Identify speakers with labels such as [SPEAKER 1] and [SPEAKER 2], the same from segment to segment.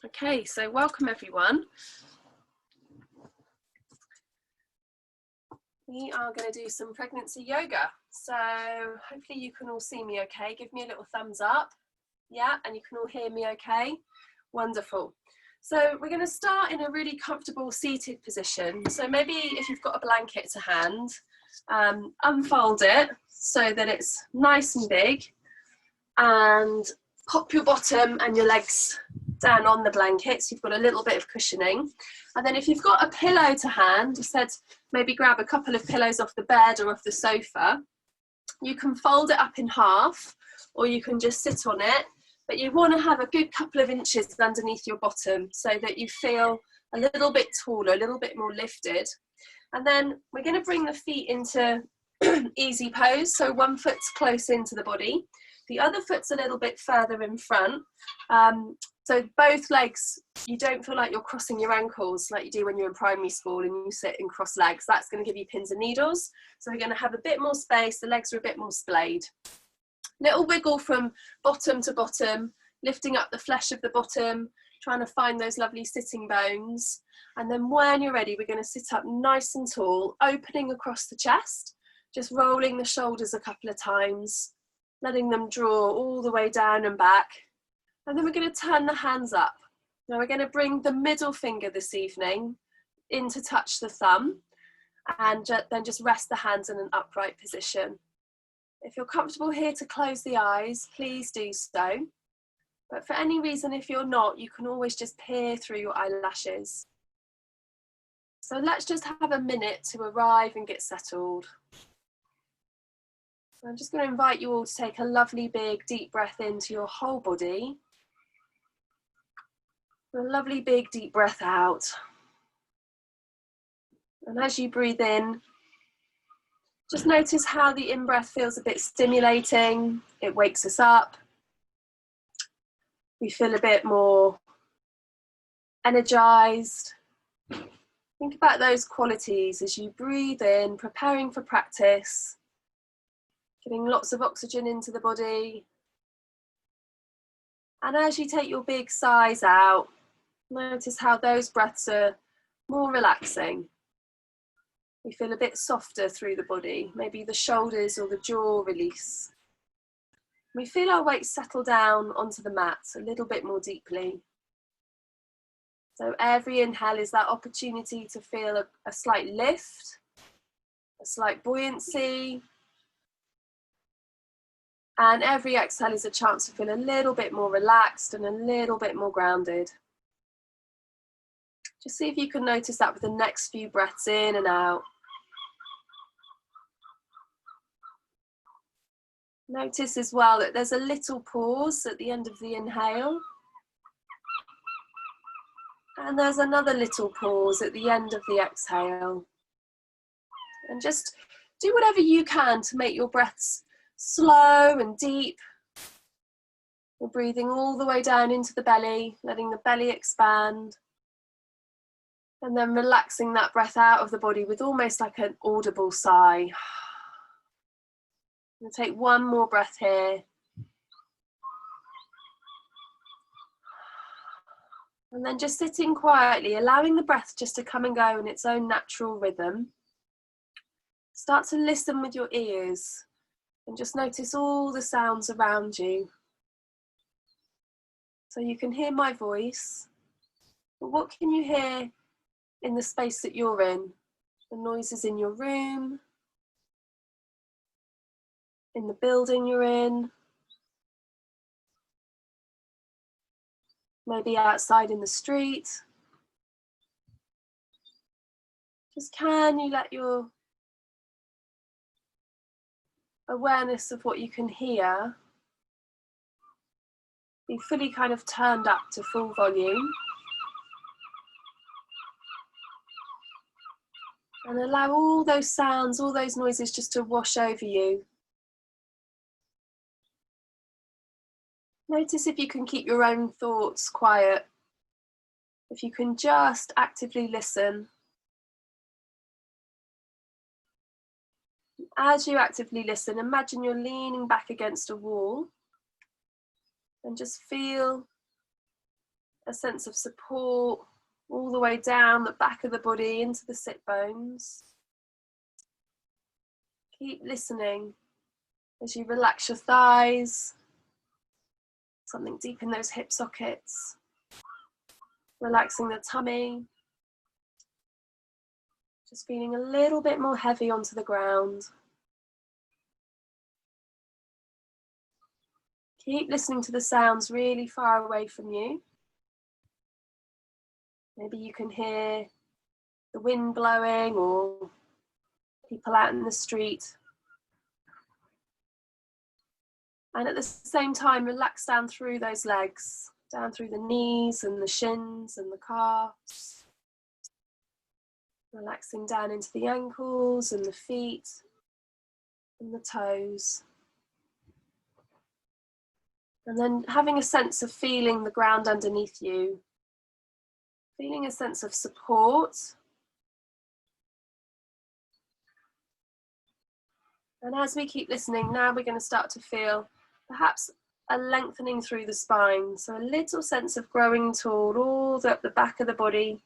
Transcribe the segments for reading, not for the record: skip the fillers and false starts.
[SPEAKER 1] Okay, so welcome everyone. We are going to do some pregnancy yoga. So hopefully you can all see me okay. Give me a little thumbs up. Yeah, and you can all hear me okay. Wonderful. So we're going to start in a really comfortable seated position. So maybe if you've got a blanket to hand, unfold it so that it's nice and big, and pop your bottom and your legs down on the blanket so you've got a little bit of cushioning. And then if you've got a pillow to hand, I said maybe grab a couple of pillows off the bed or off the sofa. You can fold it up in half or you can just sit on it, but you want to have a good couple of inches underneath your bottom so that you feel a little bit taller, a little bit more lifted. And then we're going to bring the feet into easy pose, so one foot's close into the body, the other foot's a little bit further in front. So both legs, you don't feel like you're crossing your ankles like you do when you're in primary school and you sit and cross legs. That's going to give you pins and needles. So we're going to have a bit more space, the legs are a bit more splayed. Little wiggle from bottom to bottom, lifting up the flesh of the bottom, trying to find those lovely sitting bones. And then when you're ready, we're going to sit up nice and tall, opening across the chest, just rolling the shoulders a couple of times, letting them draw all the way down and back. And then we're going to turn the hands up. Now we're going to bring the middle finger this evening in to touch the thumb, and then just rest the hands in an upright position. If you're comfortable here to close the eyes, please do so. But for any reason, if you're not, you can always just peer through your eyelashes. So let's just have a minute to arrive and get settled. So I'm just going to invite you all to take a lovely big deep breath into your whole body. A lovely big deep breath out. And as you breathe in, just notice how the in-breath feels a bit stimulating. It wakes us up. We feel a bit more energized. Think about those qualities as you breathe in, preparing for practice, getting lots of oxygen into the body. And as you take your big sighs out, notice how those breaths are more relaxing. We feel a bit softer through the body, maybe the shoulders or the jaw release. We feel our weight settle down onto the mat a little bit more deeply. So every inhale is that opportunity to feel a slight lift, a slight buoyancy. And every exhale is a chance to feel a little bit more relaxed and a little bit more grounded. Just see if you can notice that with the next few breaths in and out. Notice as well that there's a little pause at the end of the inhale. And there's another little pause at the end of the exhale. And just do whatever you can to make your breaths slow and deep. You're breathing all the way down into the belly, letting the belly expand. And then relaxing that breath out of the body with almost like an audible sigh. And take one more breath here. And then just sitting quietly, allowing the breath just to come and go in its own natural rhythm. Start to listen with your ears and just notice all the sounds around you. So you can hear my voice, but what can you hear in the space that you're in? The noises in your room, in the building you're in, maybe outside in the street. Just can you let your awareness of what you can hear be fully kind of turned up to full volume. And allow all those sounds, all those noises just to wash over you. Notice if you can keep your own thoughts quiet. If you can just actively listen. As you actively listen, imagine you're leaning back against a wall and just feel a sense of support all the way down the back of the body into the sit bones. Keep listening as you relax your thighs, something deep in those hip sockets, relaxing the tummy, just feeling a little bit more heavy onto the ground. Keep listening to the sounds really far away from you. Maybe you can hear the wind blowing or people out in the street. And at the same time, relax down through those legs, down through the knees and the shins and the calves. Relaxing down into the ankles and the feet and the toes. And then having a sense of feeling the ground underneath you. Feeling a sense of support. And as we keep listening, now we're going to start to feel perhaps a lengthening through the spine. So a little sense of growing tall all up the back of the body,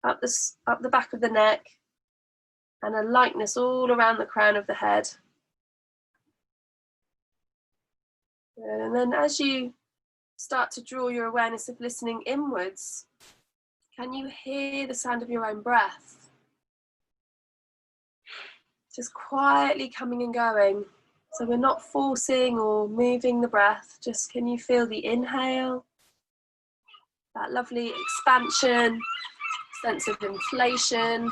[SPEAKER 1] up the back of the neck, and a lightness all around the crown of the head. And then as you start to draw your awareness of listening inwards, can you hear the sound of your own breath? Just quietly coming and going. So we're not forcing or moving the breath, just can you feel the inhale, that lovely expansion, sense of inflation,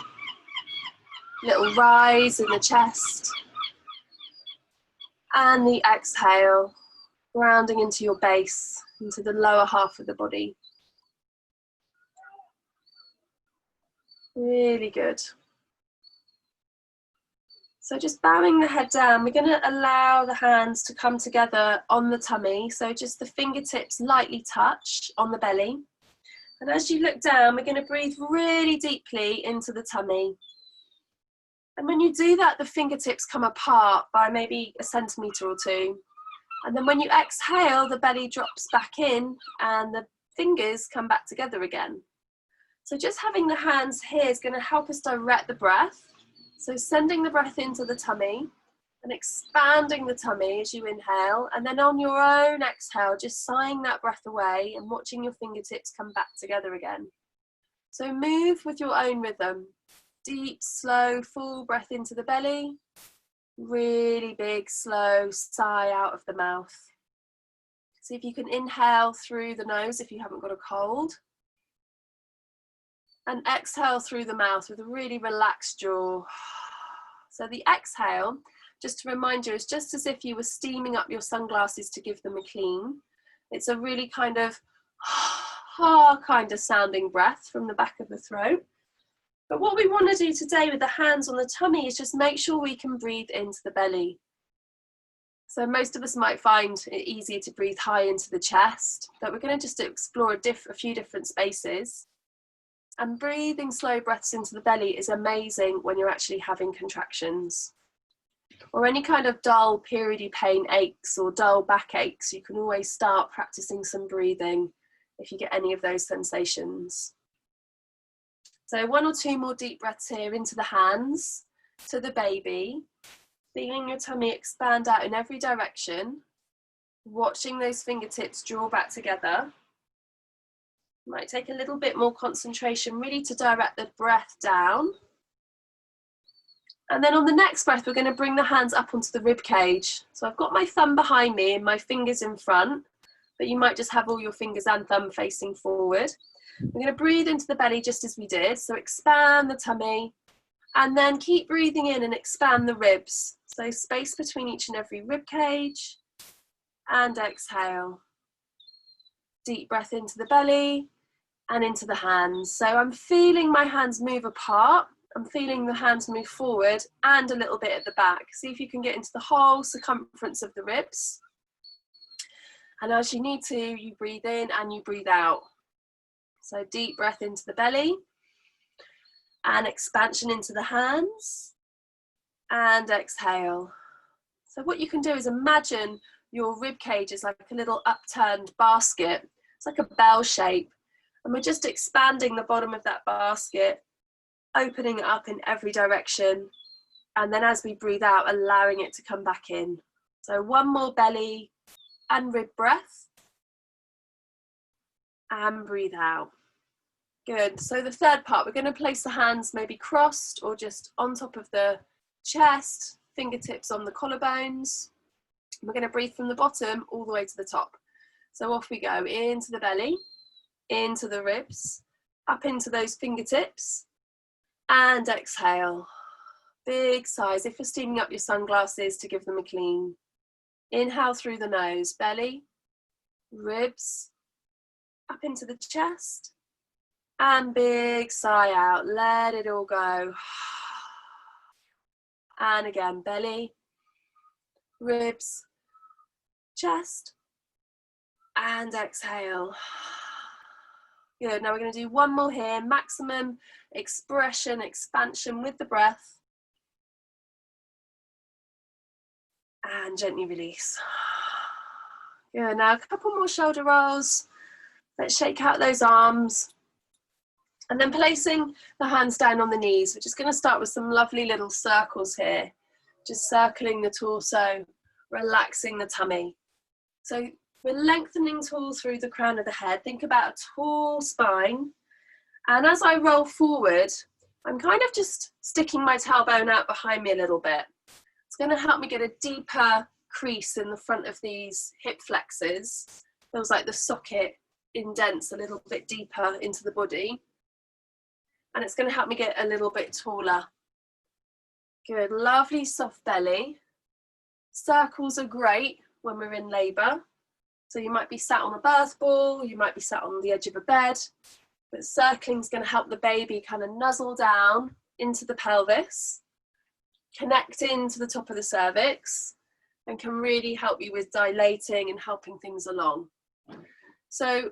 [SPEAKER 1] little rise in the chest, and the exhale, grounding into your base, into the lower half of the body. Really good. So just bowing the head down, we're going to allow the hands to come together on the tummy. So just the fingertips lightly touch on the belly. And as you look down, we're going to breathe really deeply into the tummy. And when you do that, the fingertips come apart by maybe a centimetre or two. And then when you exhale, the belly drops back in and the fingers come back together again. So just having the hands here is going to help us direct the breath. So sending the breath into the tummy and expanding the tummy as you inhale, and then on your own exhale, just sighing that breath away and watching your fingertips come back together again. So move with your own rhythm. Deep, slow, full breath into the belly. Really big, slow sigh out of the mouth. See if you can inhale through the nose if you haven't got a cold. And exhale through the mouth with a really relaxed jaw. So the exhale, just to remind you, is just as if you were steaming up your sunglasses to give them a clean. It's a really kind of kind of sounding breath from the back of the throat. But what we want to do today with the hands on the tummy is just make sure we can breathe into the belly. So most of us might find it easier to breathe high into the chest, but we're going to just explore a few different spaces. And breathing slow breaths into the belly is amazing when you're actually having contractions. Or any kind of dull periody pain aches or dull back aches, you can always start practicing some breathing if you get any of those sensations. So 1 or 2 more deep breaths here into the hands, to the baby, feeling your tummy expand out in every direction, watching those fingertips draw back together. Might take a little bit more concentration really to direct the breath down. And then on the next breath, we're going to bring the hands up onto the rib cage. So I've got my thumb behind me and my fingers in front, but you might just have all your fingers and thumb facing forward. We're going to breathe into the belly just as we did. So expand the tummy and then keep breathing in and expand the ribs. So space between each and every rib cage and exhale. Deep breath into the belly and into the hands. So I'm feeling my hands move apart. I'm feeling the hands move forward and a little bit at the back. See if you can get into the whole circumference of the ribs. And as you need to, you breathe in and you breathe out. So deep breath into the belly and expansion into the hands and exhale. So what you can do is imagine your rib cage is like a little upturned basket It's like a bell shape. And we're just expanding the bottom of that basket, opening it up in every direction. And then as we breathe out, allowing it to come back in. So one more belly and rib breath. And breathe out. Good. So the third part, we're going to place the hands maybe crossed or just on top of the chest, fingertips on the collarbones. We're going to breathe from the bottom all the way to the top. So off we go, into the belly, into the ribs, up into those fingertips, and exhale. Big sighs. If you're steaming up your sunglasses, to give them a clean. Inhale through the nose, belly, ribs, up into the chest, and big sigh out. Let it all go. And again, belly, ribs, chest, and exhale. Good. Now we're going to do one more here. Maximum expression, expansion with the breath. And gently release. Good. Now a couple more shoulder rolls. Let's shake out those arms. And then placing the hands down on the knees. We're just going to start with some lovely little circles here. Just circling the torso, relaxing the tummy. So we're lengthening tall through the crown of the head. Think about a tall spine. And as I roll forward, I'm kind of just sticking my tailbone out behind me a little bit. It's going to help me get a deeper crease in the front of these hip flexors. Feels like the socket indents a little bit deeper into the body. And it's going to help me get a little bit taller. Good, lovely soft belly. Circles are great when we're in labour. So you might be sat on a birth ball, you might be sat on the edge of a bed, but circling is going to help the baby kind of nuzzle down into the pelvis, connect into the top of the cervix, and can really help you with dilating and helping things along. So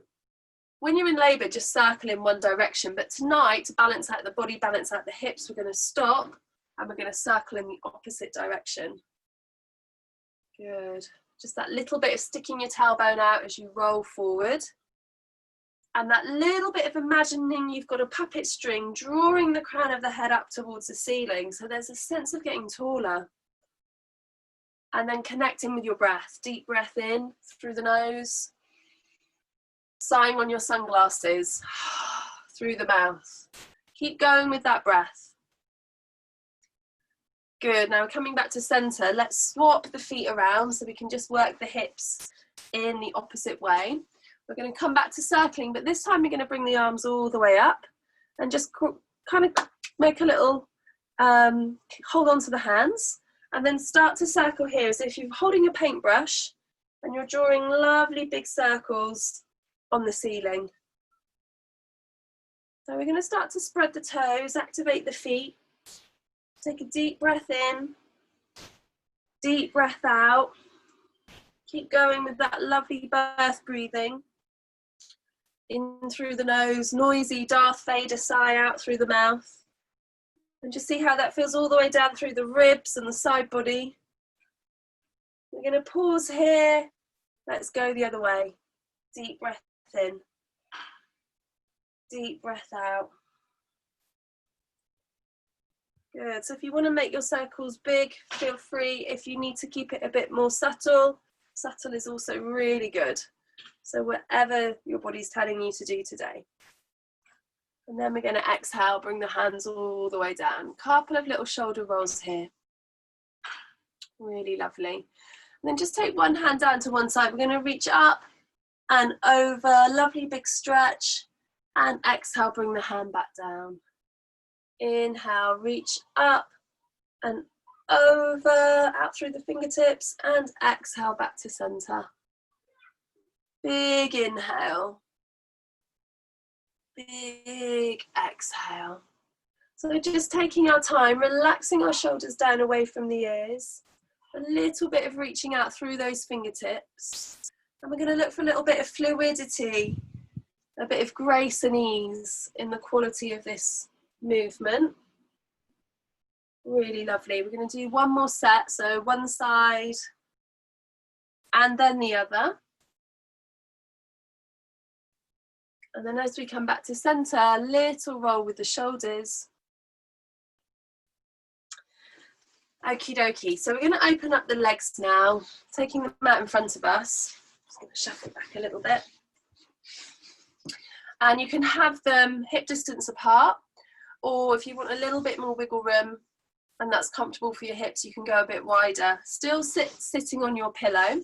[SPEAKER 1] when you're in labour, just circle in one direction, but tonight, to balance out the body, balance out the hips, we're going to stop and we're going to circle in the opposite direction. Good. Just that little bit of sticking your tailbone out as you roll forward. And that little bit of imagining you've got a puppet string drawing the crown of the head up towards the ceiling. So there's a sense of getting taller. And then connecting with your breath. Deep breath in through the nose. Sighing on your sunglasses through the mouth. Keep going with that breath. Good, now coming back to center, let's swap the feet around so we can just work the hips in the opposite way. We're going to come back to circling, but this time we're going to bring the arms all the way up and just kind of make a little hold on to the hands and then start to circle here as if you're holding a paintbrush and you're drawing lovely big circles on the ceiling. So we're going to start to spread the toes, activate the feet. Take a deep breath in, deep breath out. Keep going with that lovely birth breathing. In through the nose, noisy Darth Vader sigh out through the mouth. And just see how that feels all the way down through the ribs and the side body. We're going to pause here. Let's go the other way. Deep breath in. Deep breath out. Good, so if you want to make your circles big, feel free. If you need to keep it a bit more subtle, subtle is also really good. So whatever your body's telling you to do today. And then we're going to exhale, bring the hands all the way down. Couple of little shoulder rolls here. Really lovely. And then just take one hand down to one side. We're going to reach up and over, lovely big stretch. And exhale, bring the hand back down. Inhale, reach up and over, out through the fingertips, and exhale back to center. Big inhale. Big exhale. So just taking our time, relaxing our shoulders down away from the ears. A little bit of reaching out through those fingertips. And we're going to look for a little bit of fluidity, a bit of grace and ease in the quality of this movement. Really lovely. We're going to do one more set, so one side and then the other. And then as we come back to center, little roll with the shoulders. Okie dokie. So we're going to open up the legs now, taking them out in front of us. Just going to shuffle back a little bit. And you can have them hip distance apart, or if you want a little bit more wiggle room and that's comfortable for your hips, you can go a bit wider. Still sitting on your pillow.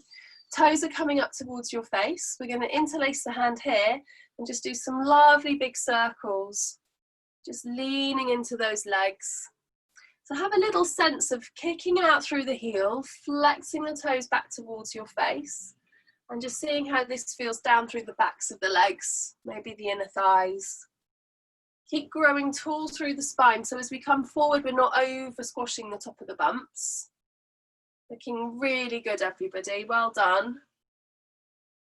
[SPEAKER 1] Toes are coming up towards your face. We're going to interlace the hand here and just do some lovely big circles, just leaning into those legs. So have a little sense of kicking out through the heel, flexing the toes back towards your face, and just seeing how this feels down through the backs of the legs, maybe the inner thighs. Keep growing tall through the spine, so as we come forward, we're not over squashing the top of the bumps. Looking really good, everybody. Well done.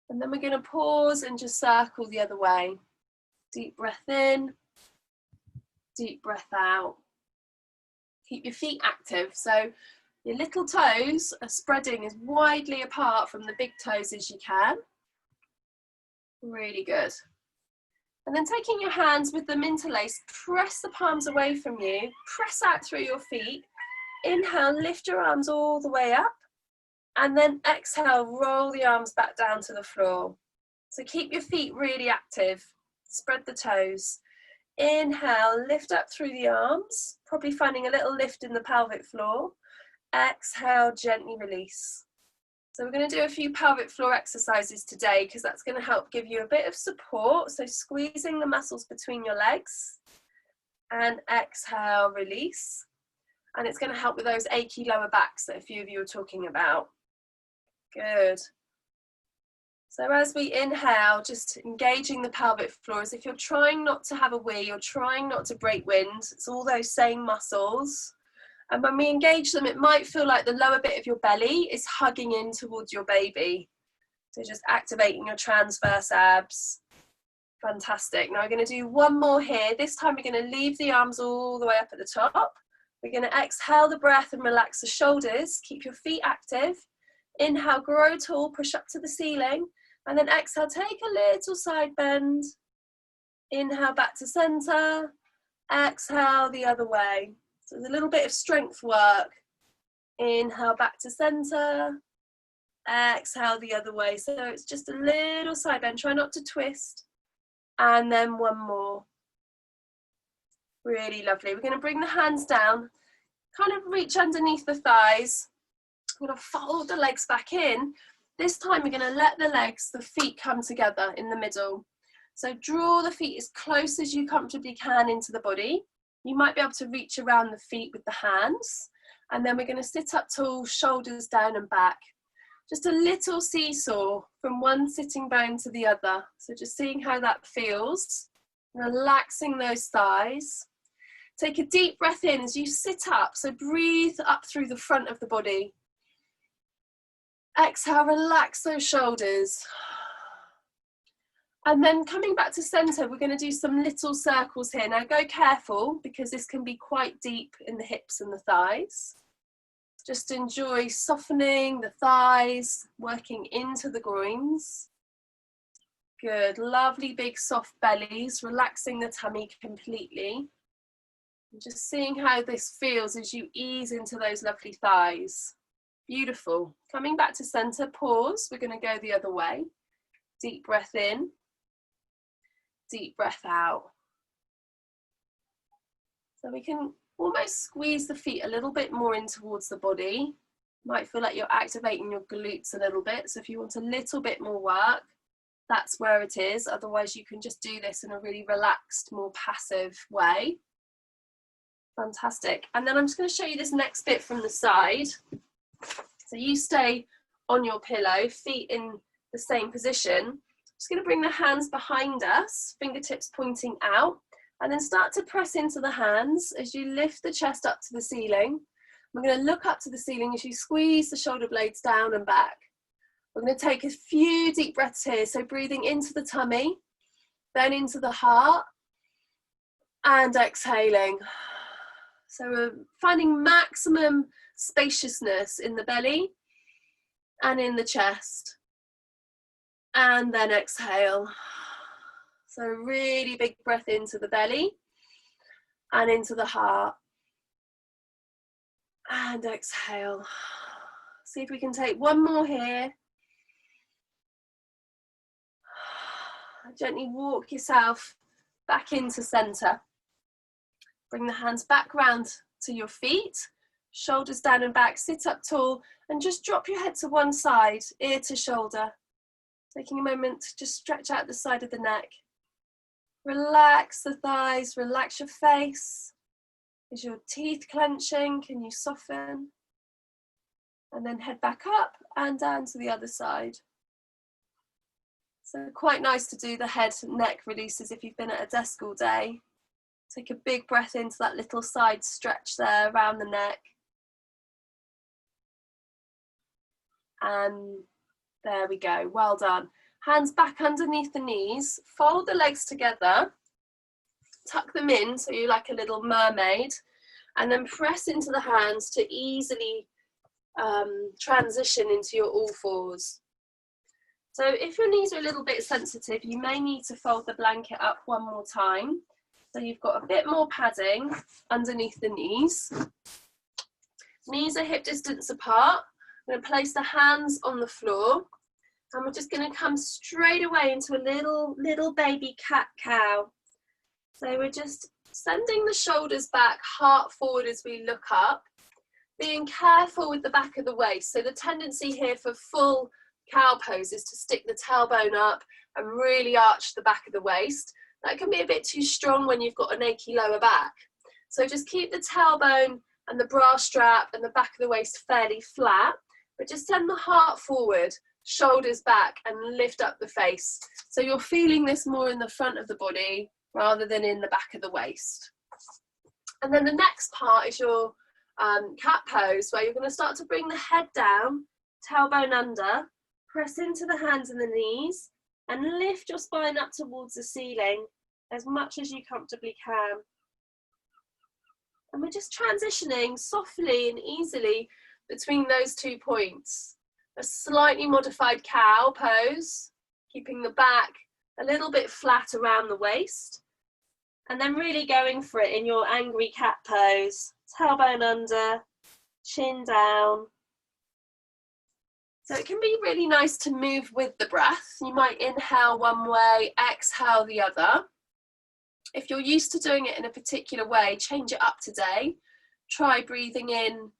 [SPEAKER 1] And then we're going to pause and just circle the other way. Deep breath in, deep breath out. Keep your feet active, so your little toes are spreading as widely apart from the big toes as you can. Really good. And then taking your hands with them interlaced, press the palms away from you, press out through your feet. Inhale, lift your arms all the way up, and then exhale, roll the arms back down to the floor. So keep your feet really active, spread the toes. Inhale, lift up through the arms, probably finding a little lift in the pelvic floor. Exhale, gently release. So we're going to do a few pelvic floor exercises today because that's going to help give you a bit of support. So squeezing the muscles between your legs, and exhale, release. And it's going to help with those achy lower backs that a few of you are talking about. Good. So as we inhale, just engaging the pelvic floor as if you're trying not to have a wee, you're trying not to break wind. It's all those same muscles. And when we engage them, it might feel like the lower bit of your belly is hugging in towards your baby. So just activating your transverse abs. Fantastic. Now we're going to do one more here. This time we're going to leave the arms all the way up at the top. We're going to exhale the breath and relax the shoulders. Keep your feet active. Inhale, grow tall, push up to the ceiling. And then exhale, take a little side bend. Inhale, back to center. Exhale, the other way. So there's a little bit of strength work. Inhale, back to center. Exhale, the other way. So it's just a little side bend. Try not to twist. And then one more. Really lovely. We're going to bring the hands down. Kind of reach underneath the thighs. I'm going to fold the legs back in. This time we're going to let the feet come together in the middle. So draw the feet as close as you comfortably can into the body. You might be able to reach around the feet with the hands. And then we're going to sit up tall, shoulders down and back. Just a little seesaw from one sitting bone to the other. So just seeing how that feels. Relaxing those thighs. Take a deep breath in as you sit up. So breathe up through the front of the body. Exhale, relax those shoulders. And then coming back to center, we're going to do some little circles here. Now go careful because this can be quite deep in the hips and the thighs. Just enjoy softening the thighs, working into the groins. Good, lovely big soft bellies, relaxing the tummy completely. And just seeing how this feels as you ease into those lovely thighs. Beautiful. Coming back to center, pause. We're going to go the other way. Deep breath in. Deep breath out. So we can almost squeeze the feet a little bit more in towards the body. Might feel like you're activating your glutes a little bit. So if you want a little bit more work, that's where it is. Otherwise, you can just do this in a really relaxed, more passive way. Fantastic. And then I'm just going to show you this next bit from the side. So you stay on your pillow, feet in the same position. Just going to bring the hands behind us, fingertips pointing out, and then start to press into the hands as you lift the chest up to the ceiling. We're going to look up to the ceiling as you squeeze the shoulder blades down and back. We're going to take a few deep breaths here. So breathing into the tummy, then into the heart, and exhaling. So we're finding maximum spaciousness in the belly and in the chest. And then exhale. So really big breath into the belly and into the heart. And exhale. See if we can take one more here. Gently walk yourself back into center. Bring the hands back round to your feet, shoulders down and back, sit up tall, and just drop your head to one side, ear to shoulder. Taking a moment to just stretch out the side of the neck. Relax the thighs, relax your face. Is your teeth clenching? Can you soften? And then head back up and down to the other side. So quite nice to do the head and neck releases if you've been at a desk all day. Take a big breath into that little side stretch there around the neck. And there we go, well done. Hands back underneath the knees, fold the legs together, tuck them in so you're like a little mermaid, and then press into the hands to easily transition into your all fours. So if your knees are a little bit sensitive, you may need to fold the blanket up one more time. So you've got a bit more padding underneath the knees. Knees are hip distance apart. I'm going to place the hands on the floor. And we're just going to come straight away into a little baby cat-cow. So we're just sending the shoulders back, heart forward as we look up. Being careful with the back of the waist. So the tendency here for full cow pose is to stick the tailbone up and really arch the back of the waist. That can be a bit too strong when you've got an achy lower back. So just keep the tailbone and the bra strap and the back of the waist fairly flat, but just send the heart forward, shoulders back, and lift up the face. So you're feeling this more in the front of the body rather than in the back of the waist. And then the next part is your cat pose, where you're going to start to bring the head down, tailbone under, press into the hands and the knees, and lift your spine up towards the ceiling as much as you comfortably can. And we're just transitioning softly and easily between those 2 points. A slightly modified cow pose, keeping the back a little bit flat around the waist. And then really going for it in your angry cat pose. Tailbone under, chin down. So it can be really nice to move with the breath. You might inhale one way, exhale the other. If you're used to doing it in a particular way, change it up today. Try breathing in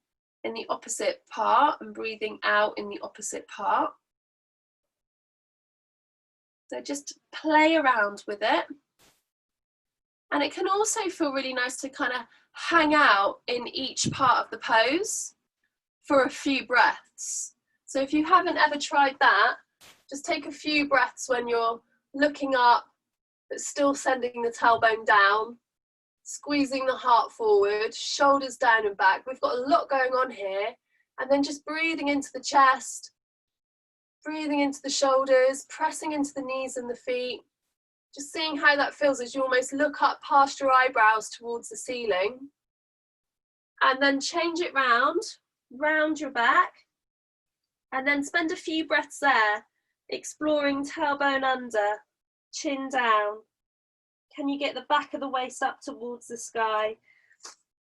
[SPEAKER 1] the opposite part and breathing out in the opposite part. So just play around with it. And it can also feel really nice to kind of hang out in each part of the pose for a few breaths. So if you haven't ever tried that, just take a few breaths when you're looking up, but still sending the tailbone down, squeezing the heart forward, shoulders down and back. We've got a lot going on here. And then just breathing into the chest, breathing into the shoulders, pressing into the knees and the feet. Just seeing how that feels as you almost look up past your eyebrows towards the ceiling. And then change it round your back. And then spend a few breaths there, exploring tailbone under, chin down. Can you get the back of the waist up towards the sky?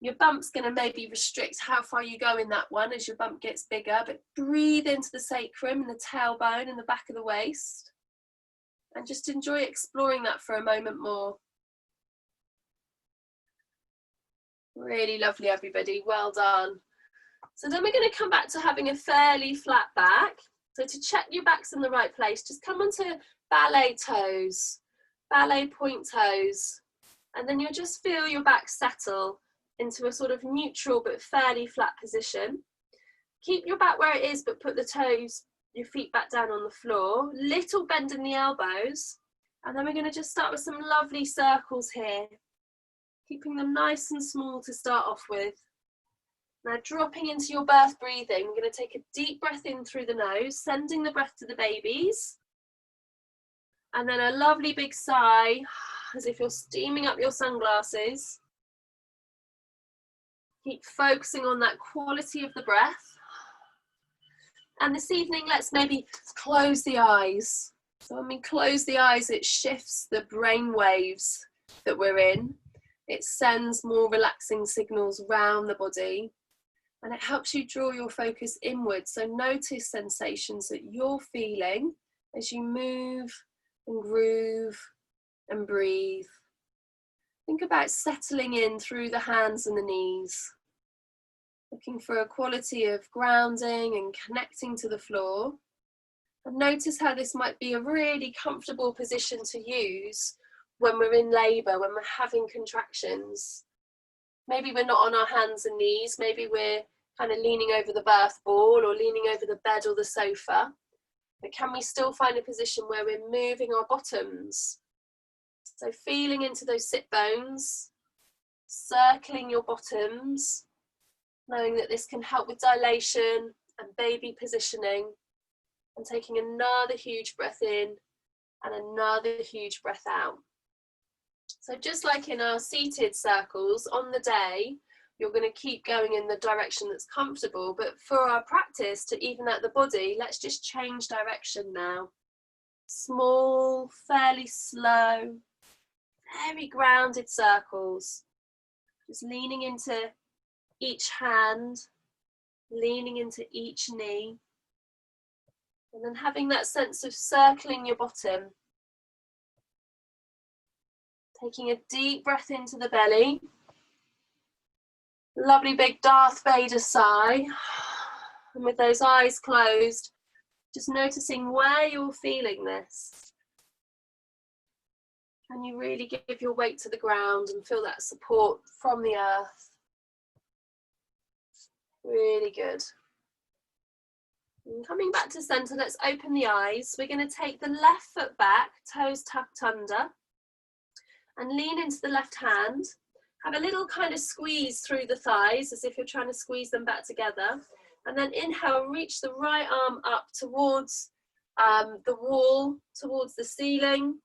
[SPEAKER 1] Your bump's going to maybe restrict how far you go in that one as your bump gets bigger, but breathe into the sacrum and the tailbone and the back of the waist. And just enjoy exploring that for a moment more. Really lovely, everybody. Well done. So then we're going to come back to having a fairly flat back. So to check your back's in the right place, just come onto ballet toes, ballet point toes, and then you'll just feel your back settle into a sort of neutral but fairly flat position. Keep your back where it is, but put the toes, your feet back down on the floor. Little bend in the elbows. And then we're going to just start with some lovely circles here, keeping them nice and small to start off with. Now dropping into your birth breathing, we're going to take a deep breath in through the nose, sending the breath to the babies. And then a lovely big sigh, as if you're steaming up your sunglasses. Keep focusing on that quality of the breath. And this evening, let's maybe close the eyes. So when we close the eyes, it shifts the brain waves that we're in. It sends more relaxing signals around the body, and it helps you draw your focus inward. So notice sensations that you're feeling as you move and groove and breathe. Think about settling in through the hands and the knees, looking for a quality of grounding and connecting to the floor. And notice how this might be a really comfortable position to use when we're in labour, when we're having contractions. Maybe we're not on our hands and knees, maybe we're kind of leaning over the birth ball or leaning over the bed or the sofa. But can we still find a position where we're moving our bottoms? So feeling into those sit bones, circling your bottoms, knowing that this can help with dilation and baby positioning, and taking another huge breath in and another huge breath out. So just like in our seated circles, on the day, you're going to keep going in the direction that's comfortable, but for our practice to even out the body, let's just change direction now. Small, fairly slow, very grounded circles. Just leaning into each hand, leaning into each knee, and then having that sense of circling your bottom. Taking a deep breath into the belly. Lovely big Darth Vader sigh. And with those eyes closed, just noticing where you're feeling this. Can you really give your weight to the ground and feel that support from the earth? Really good. And coming back to center, let's open the eyes. We're going to take the left foot back, toes tucked under, and lean into the left hand. Have a little kind of squeeze through the thighs as if you're trying to squeeze them back together. And then inhale, reach the right arm up towards the wall, towards the ceiling.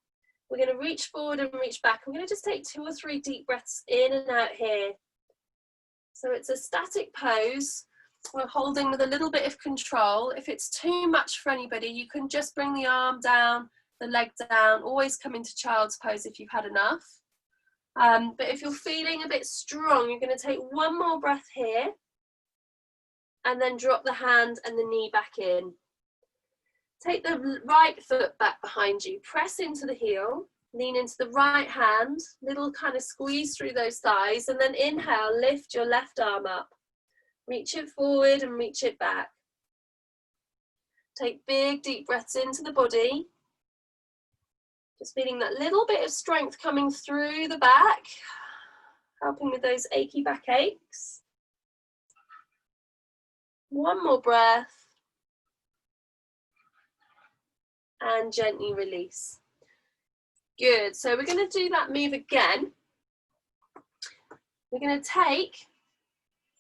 [SPEAKER 1] We're going to reach forward and reach back. I'm going to just take 2 or 3 deep breaths in and out here. So it's a static pose. We're holding with a little bit of control. If it's too much for anybody, you can just bring the arm down, the leg down, always come into child's pose if you've had enough. But if you're feeling a bit strong, you're going to take 1 more breath here and then drop the hand and the knee back in. Take the right foot back behind you, press into the heel, lean into the right hand, little kind of squeeze through those thighs, and then inhale, lift your left arm up. Reach it forward and reach it back. Take big deep breaths into the body. Just feeling that little bit of strength coming through the back, helping with those achy backaches. 1 more breath. And gently release. Good, so we're going to do that move again. We're going to take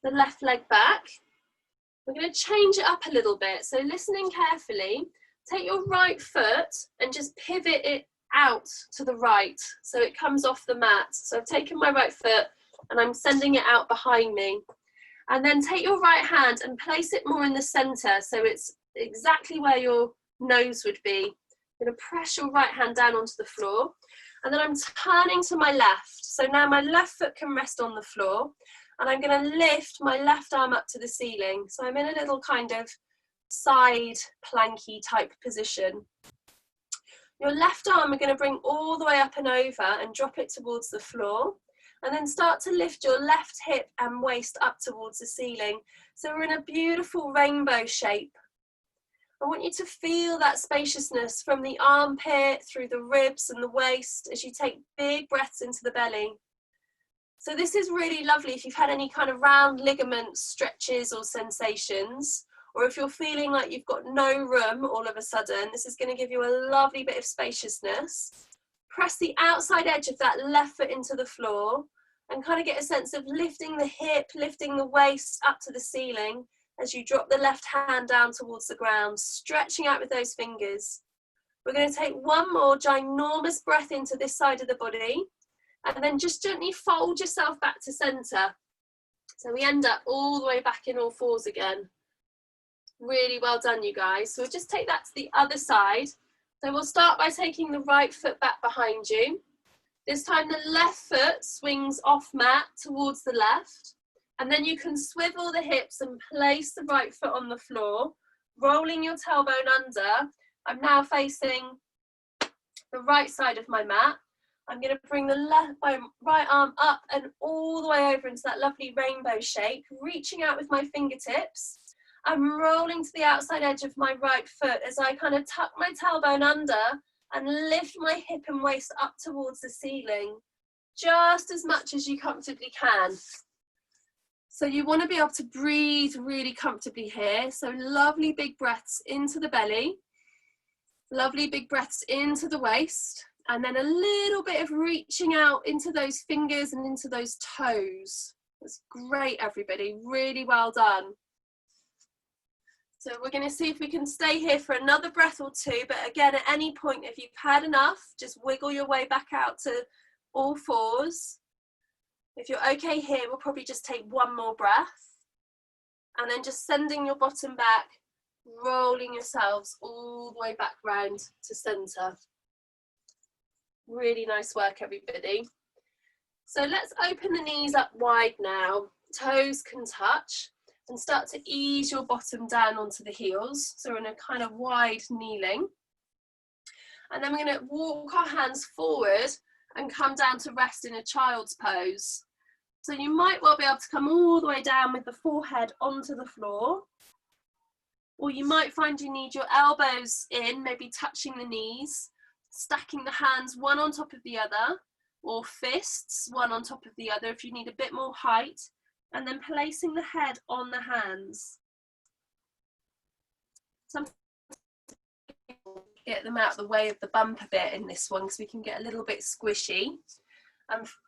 [SPEAKER 1] the left leg back. We're going to change it up a little bit. So listening carefully, take your right foot and just pivot it out to the right so it comes off the mat. So I've taken my right foot and I'm sending it out behind me. And then take your right hand and place it more in the center so it's exactly where your nose would be. I'm going to press your right hand down onto the floor, and then I'm turning to my left. So now my left foot can rest on the floor, and I'm going to lift my left arm up to the ceiling. So I'm in a little kind of side planky type position. Your left arm we're going to bring all the way up and over and drop it towards the floor, and then start to lift your left hip and waist up towards the ceiling. So we're in a beautiful rainbow shape. I want you to feel that spaciousness from the armpit through the ribs and the waist as you take big breaths into the belly. So this is really lovely if you've had any kind of round ligament stretches or sensations, or if you're feeling like you've got no room all of a sudden, this is going to give you a lovely bit of spaciousness. Press the outside edge of that left foot into the floor and kind of get a sense of lifting the hip, lifting the waist up to the ceiling as you drop the left hand down towards the ground, stretching out with those fingers. We're going to take 1 more ginormous breath into this side of the body, and then just gently fold yourself back to center. So we end up all the way back in all fours again. Really well done, you guys. So we'll just take that to the other side. So we'll start by taking the right foot back behind you. This time the left foot swings off mat towards the left, and then you can swivel the hips and place the right foot on the floor, rolling your tailbone under. I'm now facing the right side of my mat. I'm going to bring the right arm up and all the way over into that lovely rainbow shape, reaching out with my fingertips. I'm rolling to the outside edge of my right foot as I kind of tuck my tailbone under and lift my hip and waist up towards the ceiling, just as much as you comfortably can. So you want to be able to breathe really comfortably here. So lovely big breaths into the belly, lovely big breaths into the waist, and then a little bit of reaching out into those fingers and into those toes. That's great, everybody. Really well done. So we're going to see if we can stay here for another breath or two, but again, at any point, if you've had enough, just wiggle your way back out to all fours. If you're okay here, we'll probably just take one more breath, and then just sending your bottom back, rolling yourselves all the way back round to center. Really nice work, everybody. So let's open the knees up wide now. Toes can touch. And start to ease your bottom down onto the heels. So we're in a kind of wide kneeling. And then we're going to walk our hands forward and come down to rest in a child's pose. So you might well be able to come all the way down with the forehead onto the floor. Or you might find you need your elbows in, maybe touching the knees, stacking the hands one on top of the other, or fists one on top of the other if you need a bit more height. And then placing the head on the hands. Sometimes get them out of the way of the bump a bit in this one because we can get a little bit squishy.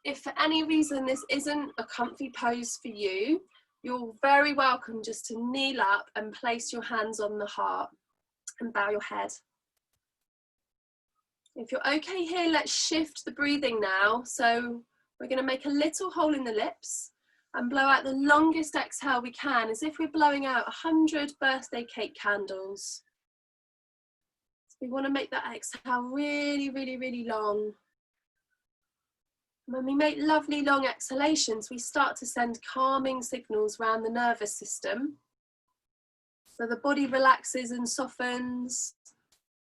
[SPEAKER 1] If for any reason this isn't a comfy pose for you, you're very welcome just to kneel up and place your hands on the heart and bow your head. If you're okay here, let's shift the breathing now. So we're going to make a little hole in the lips and blow out the longest exhale we can, as if we're blowing out 100 birthday cake candles. So we want to make that exhale really, really, really long. When we make lovely long exhalations, we start to send calming signals around the nervous system. So the body relaxes and softens,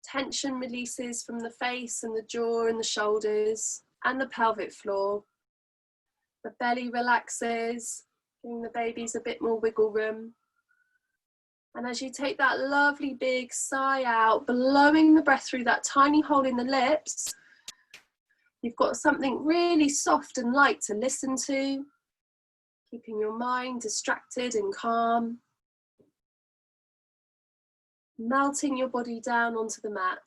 [SPEAKER 1] tension releases from the face and the jaw and the shoulders and the pelvic floor. The belly relaxes, giving the babies a bit more wiggle room. And as you take that lovely big sigh out, blowing the breath through that tiny hole in the lips, you've got something really soft and light to listen to, keeping your mind distracted and calm, melting your body down onto the mat.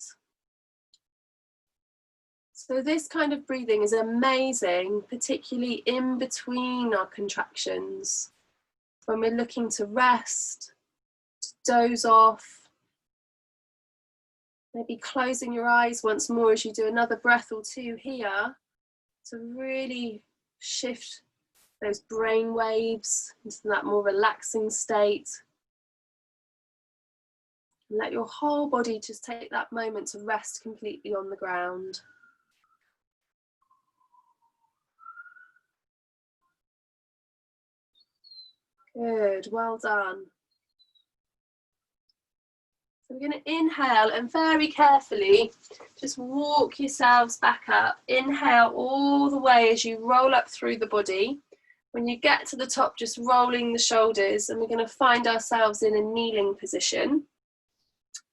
[SPEAKER 1] So this kind of breathing is amazing, particularly in between our contractions, when we're looking to rest, to doze off, maybe closing your eyes once more as you do another breath or two here, to really shift those brain waves into that more relaxing state. And let your whole body just take that moment to rest completely on the ground. Good, well done. So we're going to inhale and very carefully just walk yourselves back up. Inhale all the way as you roll up through the body. When you get to the top, just rolling the shoulders, and we're going to find ourselves in a kneeling position.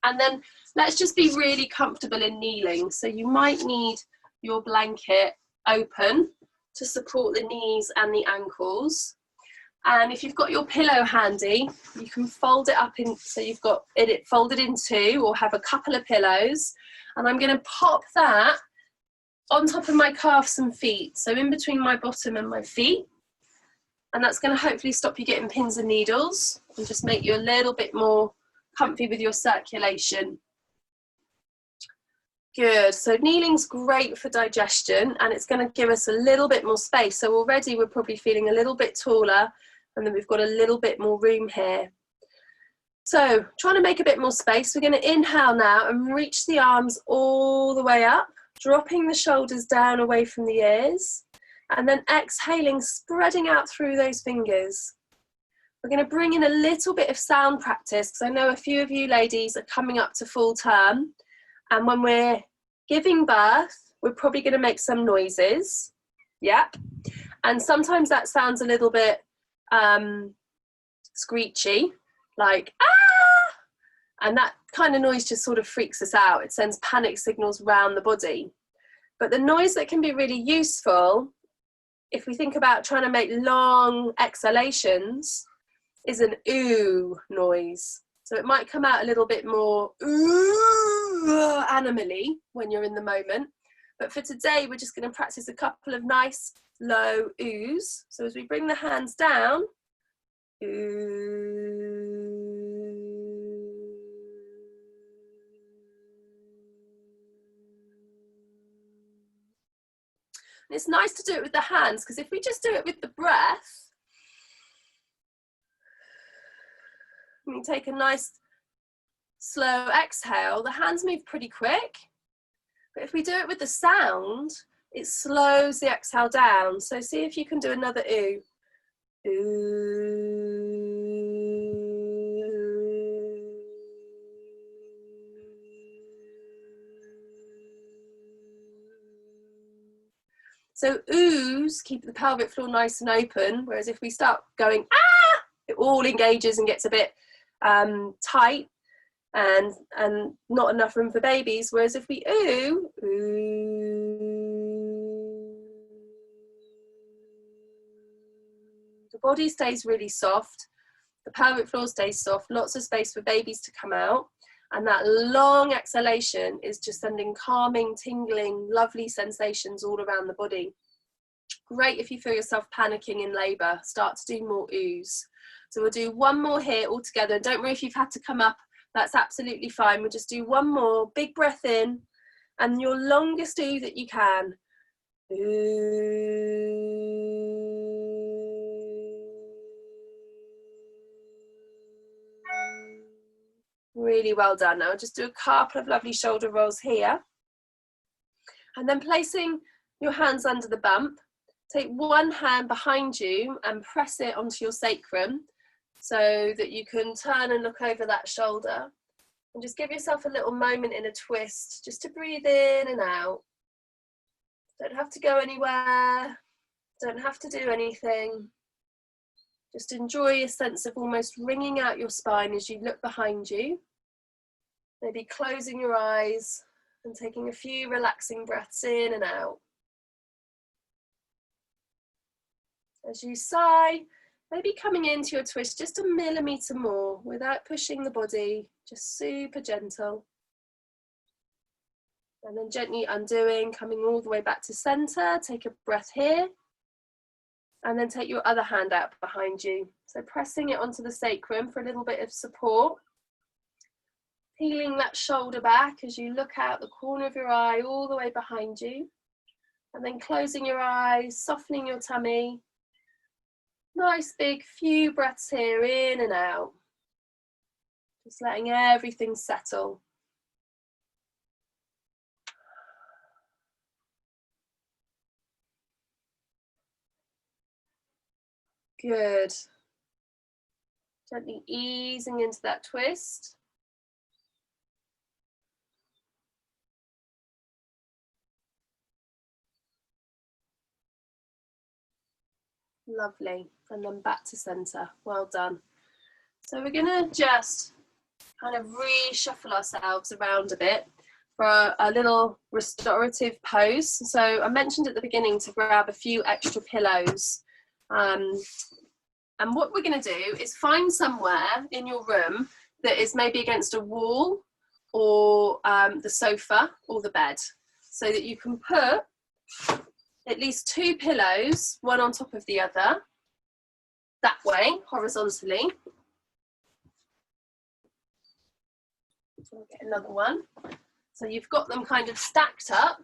[SPEAKER 1] And then let's just be really comfortable in kneeling. So you might need your blanket open to support the knees and the ankles. And if you've got your pillow handy, you can fold it up in, so you've got it folded in two, or have a couple of pillows. And I'm going to pop that on top of my calves and feet, so in between my bottom and my feet. And that's going to hopefully stop you getting pins and needles and just make you a little bit more comfy with your circulation. Good, so kneeling's great for digestion, and it's going to give us a little bit more space. So already we're probably feeling a little bit taller, and then we've got a little bit more room here. So trying to make a bit more space, we're going to inhale now and reach the arms all the way up, dropping the shoulders down away from the ears, and then exhaling, spreading out through those fingers. We're going to bring in a little bit of sound practice, because I know a few of you ladies are coming up to full term, and when we're giving birth, we're probably going to make some noises. Yep. And sometimes that sounds a little bit screechy, like, ah! And that kind of noise just sort of freaks us out. It sends panic signals around the body. But the noise that can be really useful, if we think about trying to make long exhalations, is an ooh noise. So it might come out a little bit more ooh, animally when you're in the moment. But for today, we're just going to practice a couple of nice low oohs. So as we bring the hands down, ooh. And it's nice to do it with the hands, because if we just do it with the breath, and you take a nice slow exhale, the hands move pretty quick. But if we do it with the sound, it slows the exhale down. So see if you can do another ooh. Ooh. So oohs keep the pelvic floor nice and open, whereas if we start going ah, it all engages and gets a bit tight and not enough room for babies. Whereas if we ooh, ooh, the body stays really soft, the pelvic floor stays soft, lots of space for babies to come out, and that long exhalation is just sending calming, tingling, lovely sensations all around the body. Great if you feel yourself panicking in labour, start to do more oohs. So we'll do one more here all together. Don't worry if you've had to come up, that's absolutely fine. We'll just do one more, big breath in, and your longest ooh that you can. Ooh. Really well done. Now just do a couple of lovely shoulder rolls here. And then placing your hands under the bump, take one hand behind you and press it onto your sacrum so that you can turn and look over that shoulder. And just give yourself a little moment in a twist, just to breathe in and out. Don't have to go anywhere, don't have to do anything. Just enjoy a sense of almost wringing out your spine as you look behind you. Maybe closing your eyes and taking a few relaxing breaths in and out. As you sigh, maybe coming into your twist just a millimetre more without pushing the body, just super gentle. And then gently undoing, coming all the way back to centre. Take a breath here. And then take your other hand out behind you. So pressing it onto the sacrum for a little bit of support. Peeling that shoulder back as you look out the corner of your eye all the way behind you. And then closing your eyes, softening your tummy. Nice big few breaths here, in and out. Just letting everything settle. Good. Gently easing into that twist. Lovely. And then back to centre. Well done. So we're going to just kind of reshuffle ourselves around a bit for a little restorative pose. So I mentioned at the beginning to grab a few extra pillows. And what we're going to do is find somewhere in your room that is maybe against a wall or the sofa or the bed, so that you can put at least two pillows, one on top of the other, that way, horizontally. So we'll get another one. So you've got them kind of stacked up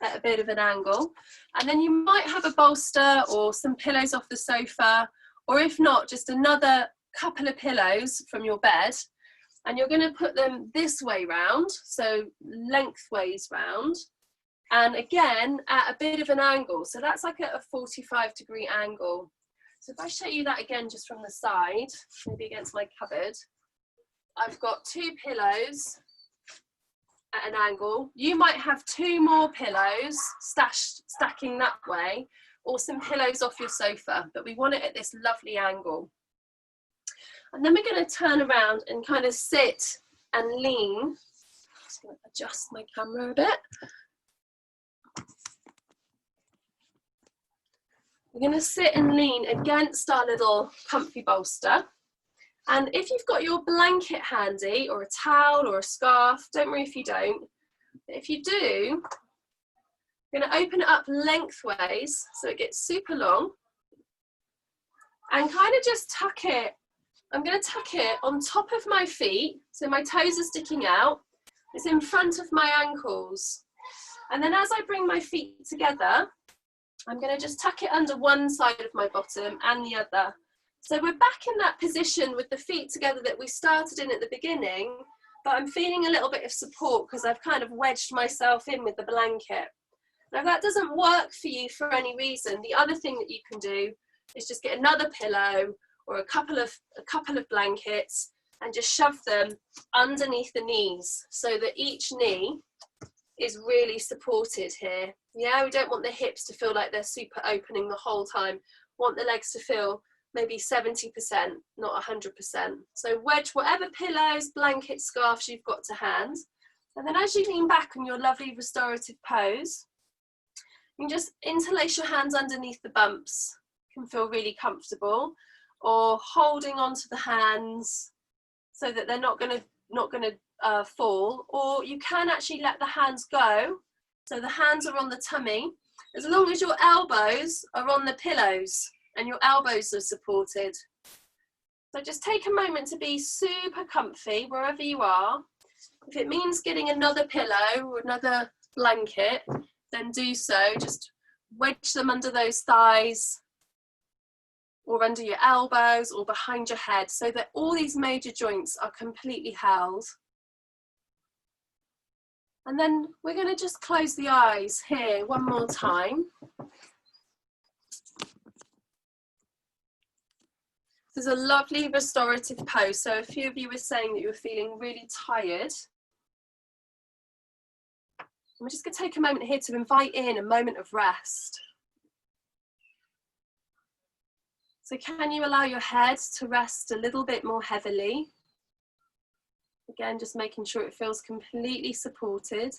[SPEAKER 1] at a bit of an angle. And then you might have a bolster or some pillows off the sofa, or if not, just another couple of pillows from your bed, and you're going to put them this way round, so lengthways round, and again at a bit of an angle. So that's like a 45-degree angle. So if I show you that again just from the side, maybe against my cupboard, I've got 2 pillows at an angle. You might have 2 more pillows stacking that way, or some pillows off your sofa, but we want it at this lovely angle. And then we're going to turn around and kind of sit and lean. I'm just going to adjust my camera a bit. We're going to sit and lean against our little comfy bolster. And if you've got your blanket handy, or a towel or a scarf, don't worry if you don't. But if you do, I'm going to open it up lengthways so it gets super long. And kind of just tuck it. I'm going to tuck it on top of my feet, so my toes are sticking out. It's in front of my ankles. And then as I bring my feet together, I'm going to just tuck it under one side of my bottom and the other. So we're back in that position with the feet together that we started in at the beginning, but I'm feeling a little bit of support because I've kind of wedged myself in with the blanket. Now if that doesn't work for you for any reason, the other thing that you can do is just get another pillow or a couple of blankets and just shove them underneath the knees so that each knee is really supported here. Yeah, we don't want the hips to feel like they're super opening the whole time. We want the legs to feel maybe 70%, not 100%. So wedge whatever pillows, blankets, scarves you've got to hand. And then as you lean back on your lovely restorative pose, you can just interlace your hands underneath the bumps. Can feel really comfortable, or holding onto the hands so that they're not going to fall, or you can actually let the hands go so the hands are on the tummy, as long as your elbows are on the pillows and your elbows are supported. So just take a moment to be super comfy wherever you are. If it means getting another pillow or another blanket, then do so. Just wedge them under those thighs, or under your elbows, or behind your head, so that all these major joints are completely held. And then we're going to just close the eyes here one more time. This is a lovely restorative pose. So a few of you were saying that you were feeling really tired. We're just going to take a moment here to invite in a moment of rest. So can you allow your head to rest a little bit more heavily? Again, just making sure it feels completely supported.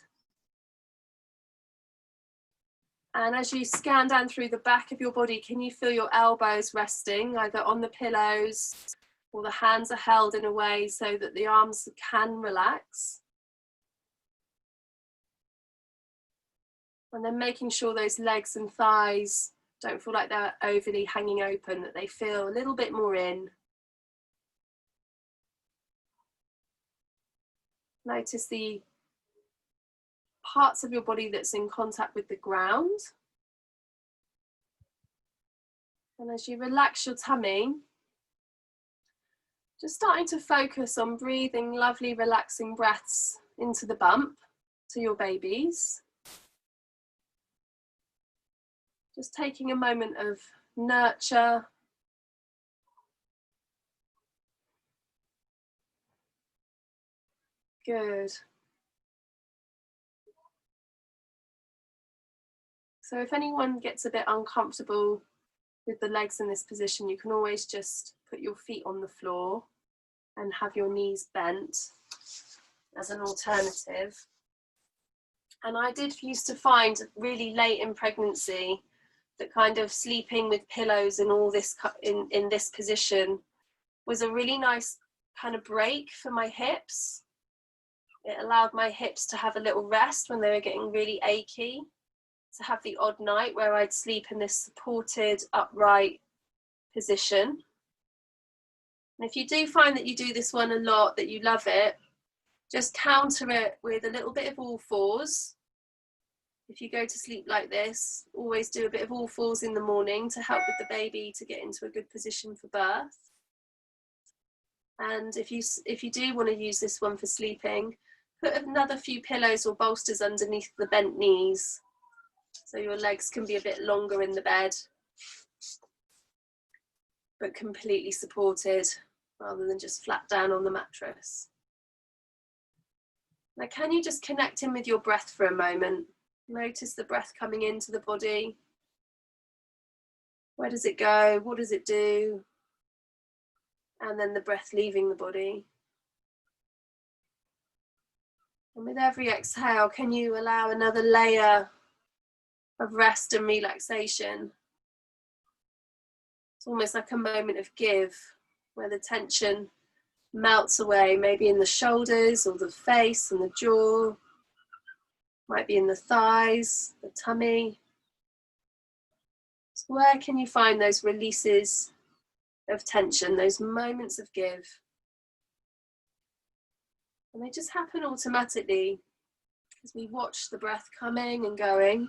[SPEAKER 1] And as you scan down through the back of your body, can you feel your elbows resting either on the pillows, or the hands are held in a way so that the arms can relax? And then making sure those legs and thighs don't feel like they're overly hanging open, that they feel a little bit more in. Notice the parts of your body that's in contact with the ground. And as you relax your tummy, just starting to focus on breathing lovely, relaxing breaths into the bump to your babies. Just taking a moment of nurture. Good. So if anyone gets a bit uncomfortable with the legs in this position, you can always just put your feet on the floor and have your knees bent as an alternative. And I did used to find really late in pregnancy that kind of sleeping with pillows and all this in this position was a really nice kind of break for my hips. It allowed my hips to have a little rest when they were getting really achy, to have the odd night where I'd sleep in this supported, upright position. And if you do find that you do this one a lot, that you love it, just counter it with a little bit of all fours. If you go to sleep like this, always do a bit of all fours in the morning to help with the baby to get into a good position for birth. And if you do want to use this one for sleeping, put another few pillows or bolsters underneath the bent knees, so your legs can be a bit longer in the bed, but completely supported rather than just flat down on the mattress. Now, can you just connect in with your breath for a moment? Notice the breath coming into the body. Where does it go? What does it do? And then the breath leaving the body. And with every exhale, can you allow another layer of rest and relaxation? It's almost like a moment of give, where the tension melts away, maybe in the shoulders or the face and the jaw, might be in the thighs, the tummy. So where can you find those releases of tension, those moments of give? And they just happen automatically as we watch the breath coming and going.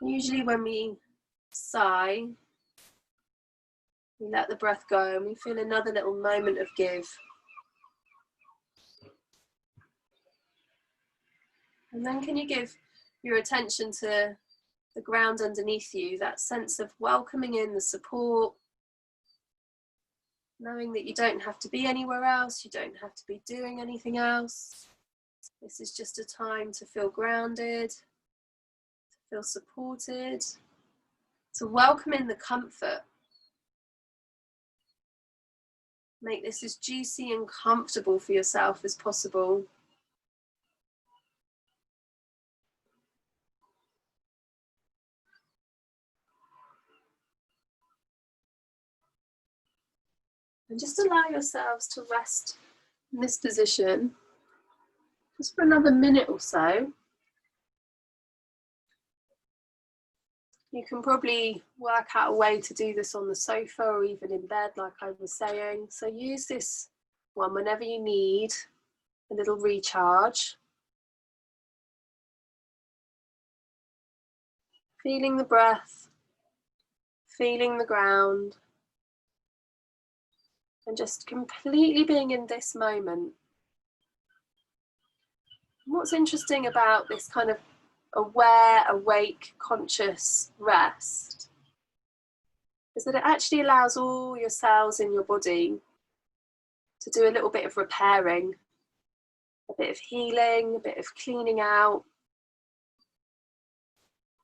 [SPEAKER 1] Usually when we sigh, we let the breath go and we feel another little moment of give. And then can you give your attention to the ground underneath you, that sense of welcoming in the support, knowing that you don't have to be anywhere else, you don't have to be doing anything else. This is just a time to feel grounded, to feel supported, to welcome in the comfort. Make this as juicy and comfortable for yourself as possible. And just allow yourselves to rest in this position just for another minute or so. You can probably work out a way to do this on the sofa or even in bed, like I was saying. So use this one whenever you need a little recharge. Feeling the breath, feeling the ground, and just completely being in this moment. And what's interesting about this kind of aware, awake, conscious rest is that it actually allows all your cells in your body to do a little bit of repairing, a bit of healing, a bit of cleaning out.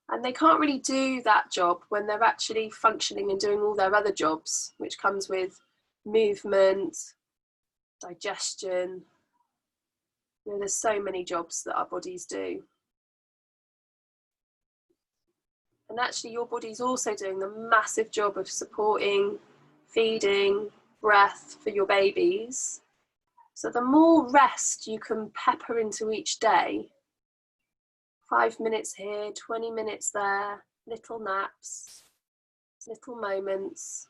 [SPEAKER 1] And they can't really do that job when they're actually functioning and doing all their other jobs, which comes with movement, digestion. You know, there's so many jobs that our bodies do. And actually your body's also doing the massive job of supporting, feeding, breath for your babies. So the more rest you can pepper into each day, 5 minutes here, 20 minutes there, little naps, little moments,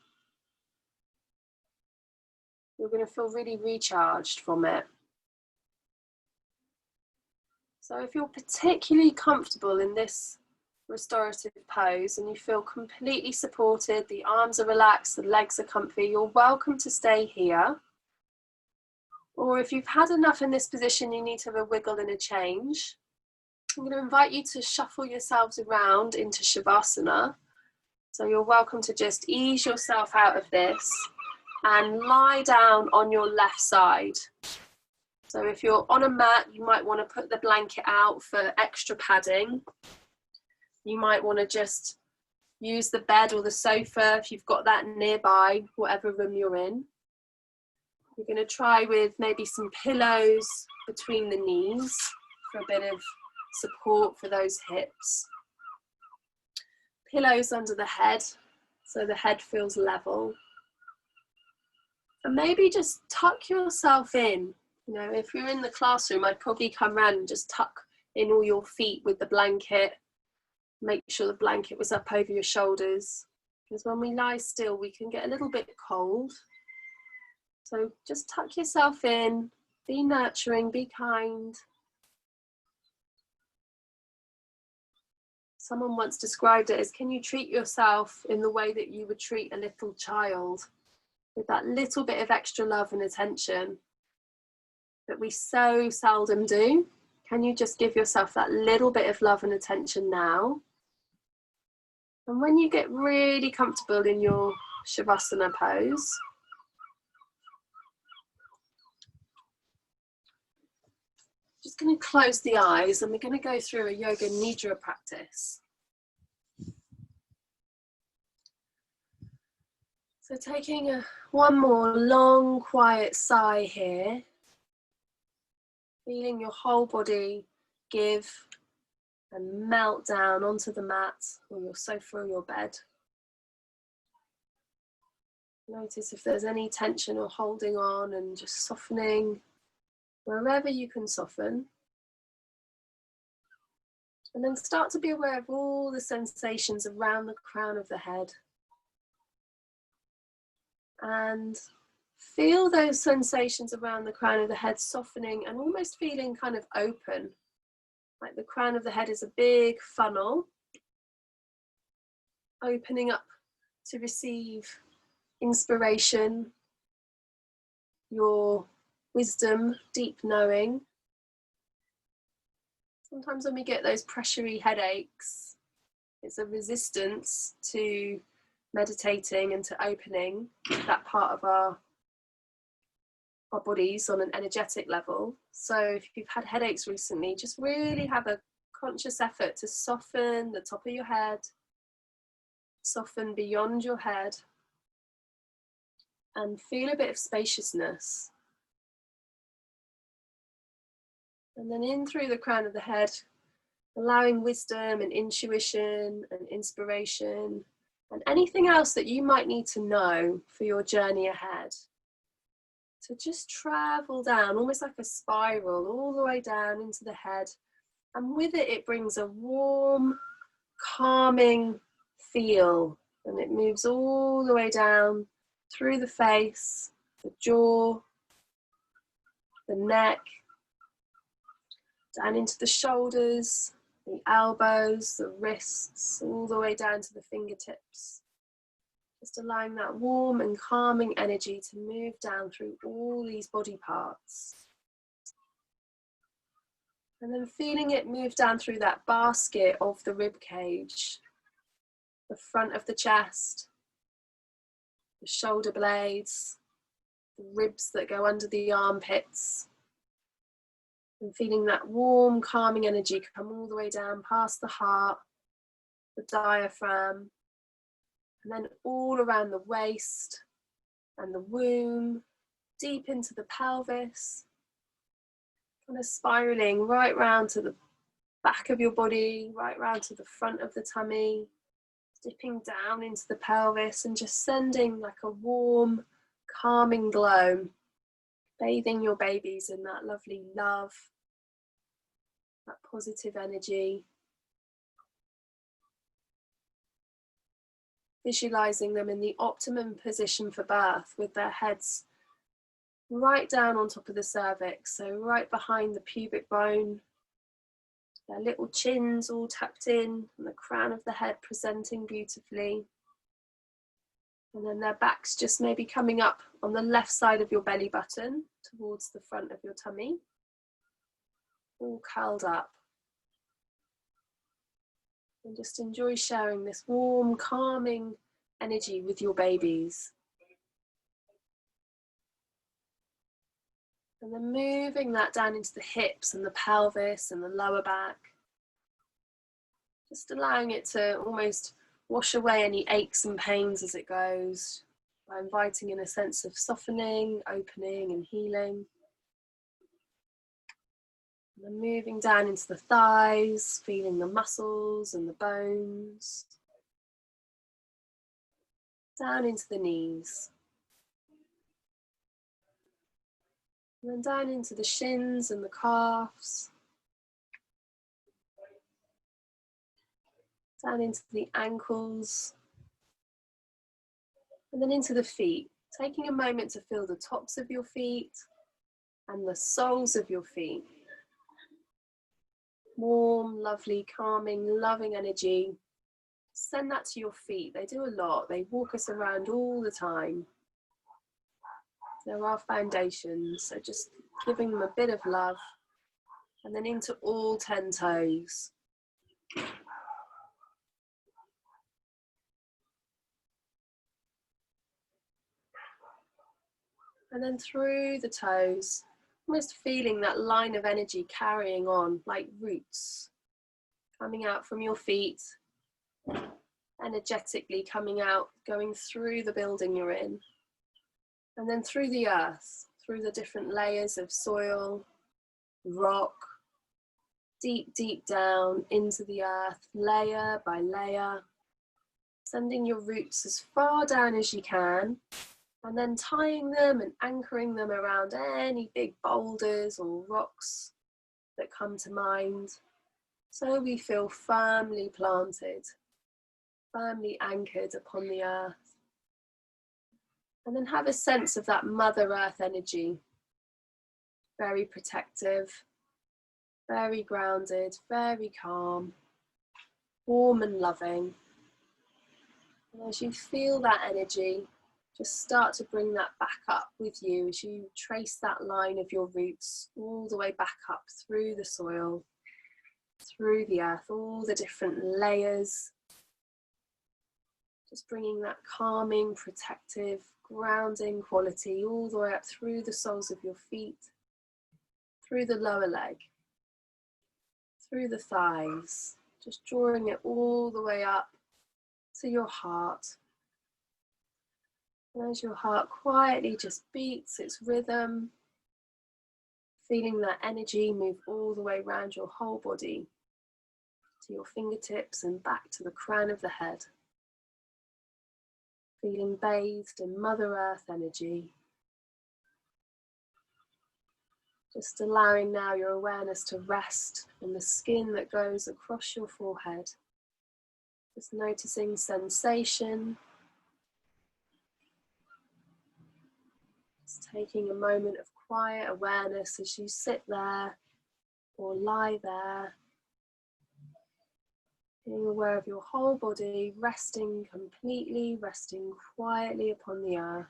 [SPEAKER 1] you're going to feel really recharged from it. So if you're particularly comfortable in this restorative pose and you feel completely supported, the arms are relaxed, the legs are comfy, you're welcome to stay here. Or if you've had enough in this position, you need to have a wiggle and a change. I'm going to invite you to shuffle yourselves around into Shavasana. So you're welcome to just ease yourself out of this and lie down on your left side. So if you're on a mat, you might want to put the blanket out for extra padding. You might want to just use the bed or the sofa if you've got that nearby, whatever room you're in. You're going to try with maybe some pillows between the knees for a bit of support for those hips. Pillows under the head so the head feels level. And maybe just tuck yourself in. You know, if you're in the classroom, I'd probably come around and just tuck in all your feet with the blanket. Make sure the blanket was up over your shoulders, because when we lie still, we can get a little bit cold. So just tuck yourself in, be nurturing, be kind. Someone once described it as, can you treat yourself in the way that you would treat a little child? with that little bit of extra love and attention that we so seldom do. Can you just give yourself that little bit of love and attention now? And when you get really comfortable in your Shavasana pose, just going to close the eyes and we're going to go through a Yoga Nidra practice. So taking one more long, quiet sigh here, feeling your whole body give and melt down onto the mat or your sofa or your bed. Notice if there's any tension or holding on and just softening wherever you can soften. And then start to be aware of all the sensations around the crown of the head. And feel those sensations around the crown of the head softening and almost feeling kind of open. Like the crown of the head is a big funnel, opening up to receive inspiration, your wisdom, deep knowing. Sometimes when we get those pressury headaches, it's a resistance to meditating and to opening that part of our bodies on an energetic level. So if you've had headaches recently, just really have a conscious effort to soften the top of your head, soften beyond your head, and feel a bit of spaciousness. And then in through the crown of the head, allowing wisdom and intuition and inspiration and anything else that you might need to know for your journey ahead to just travel down, almost like a spiral, all the way down into the head. And with it, it brings a warm, calming feel, and it moves all the way down through the face, the jaw, the neck, down into the shoulders, the elbows, the wrists, all the way down to the fingertips. Just allowing that warm and calming energy to move down through all these body parts. And then feeling it move down through that basket of the rib cage, the front of the chest, the shoulder blades, the ribs that go under the armpits. And feeling that warm, calming energy come all the way down past the heart, the diaphragm, and then all around the waist and the womb, deep into the pelvis, kind of spiraling right round to the back of your body, right round to the front of the tummy, dipping down into the pelvis and just sending like a warm, calming glow, bathing your babies in that lovely love, that positive energy. Visualizing them in the optimum position for birth with their heads right down on top of the cervix, so right behind the pubic bone, their little chins all tucked in, and the crown of the head presenting beautifully. And then their backs just maybe coming up on the left side of your belly button towards the front of your tummy, all curled up. And just enjoy sharing this warm, calming energy with your babies. And then moving that down into the hips and the pelvis and the lower back. Just allowing it to almost wash away any aches and pains as it goes, by inviting in a sense of softening, opening and healing. And then moving down into the thighs, feeling the muscles and the bones. Down into the knees. And then down into the shins and the calves. Down into the ankles. And then into the feet. Taking a moment to feel the tops of your feet and the soles of your feet. Warm, lovely, calming, loving energy. Send that to your feet. They do a lot. They walk us around all the time. They're our foundations, so just giving them a bit of love, and then into all 10 toes. And then through the toes, almost feeling that line of energy carrying on like roots, coming out from your feet, energetically coming out, going through the building you're in, and then through the earth, through the different layers of soil, rock, deep, deep down into the earth, layer by layer, sending your roots as far down as you can, and then tying them and anchoring them around any big boulders or rocks that come to mind, so we feel firmly planted, firmly anchored upon the earth. And then have a sense of that Mother Earth energy, very protective, very grounded, very calm, warm and loving. And as you feel that energy, just start to bring that back up with you as you trace that line of your roots all the way back up through the soil, through the earth, all the different layers. Just bringing that calming, protective, grounding quality all the way up through the soles of your feet, through the lower leg, through the thighs, just drawing it all the way up to your heart. And as your heart quietly just beats its rhythm, feeling that energy move all the way around your whole body, to your fingertips and back to the crown of the head. Feeling bathed in Mother Earth energy. Just allowing now your awareness to rest on the skin that goes across your forehead. Just noticing sensation. Just taking a moment of quiet awareness as you sit there or lie there. Being aware of your whole body, resting completely, resting quietly upon the earth.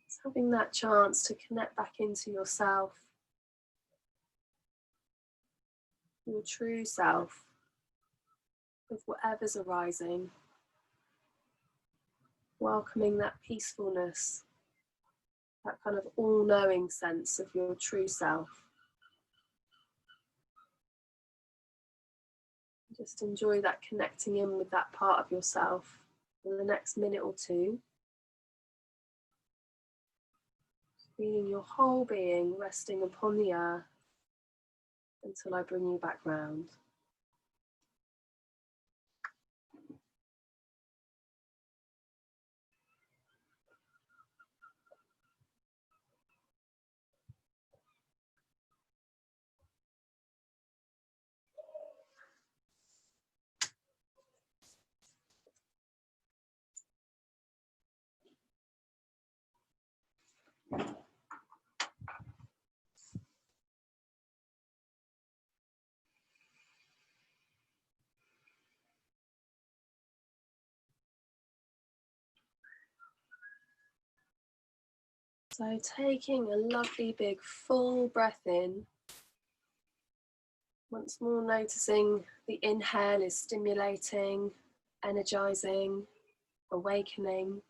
[SPEAKER 1] Just having that chance to connect back into yourself, your true self, with whatever's arising. Welcoming that peacefulness, that kind of all-knowing sense of your true self. Just enjoy that connecting in with that part of yourself for the next minute or two. Feeling your whole being resting upon the earth until I bring you back round. So taking a lovely big full breath in. Once more noticing the inhale is stimulating, energizing, awakening.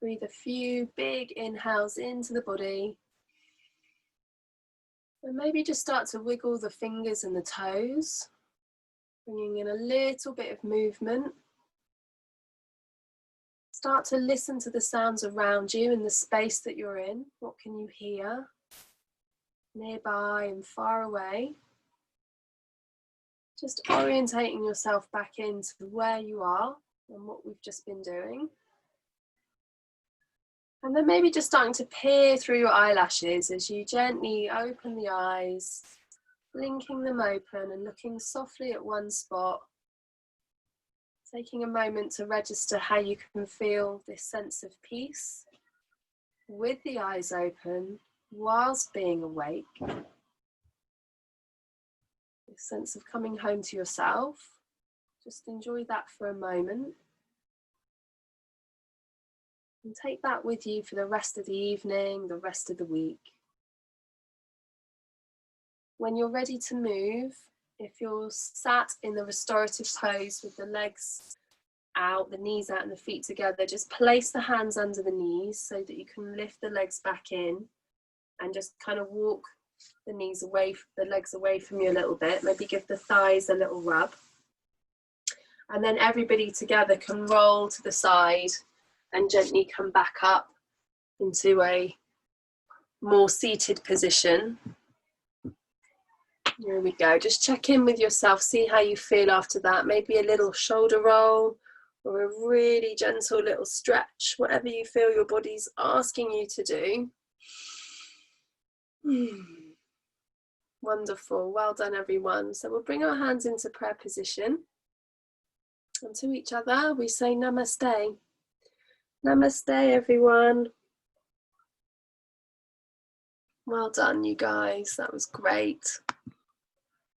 [SPEAKER 1] Breathe a few big inhales into the body. And maybe just start to wiggle the fingers and the toes, bringing in a little bit of movement. Start to listen to the sounds around you in the space that you're in. What can you hear nearby and far away? Just orientating yourself back into where you are and what we've just been doing. And then maybe just starting to peer through your eyelashes as you gently open the eyes, blinking them open and looking softly at one spot. Taking a moment to register how you can feel this sense of peace with the eyes open whilst being awake. this sense of coming home to yourself. Just enjoy that for a moment. And take that with you for the rest of the evening, the rest of the week. When you're ready to move, if you're sat in the restorative pose with the legs out, the knees out and the feet together, just place the hands under the knees so that you can lift the legs back in and just kind of walk the knees away, the legs away from you a little bit. Maybe give the thighs a little rub. And then everybody together can roll to the side and gently come back up into a more seated position. Here we go. Just check in with yourself, see how you feel after that. Maybe a little shoulder roll or a really gentle little stretch, whatever you feel your body's asking you to do. Wonderful. Well done, everyone. So we'll bring our hands into prayer position. And to each other, we say namaste. Namaste, everyone. Well done, you guys. That was great.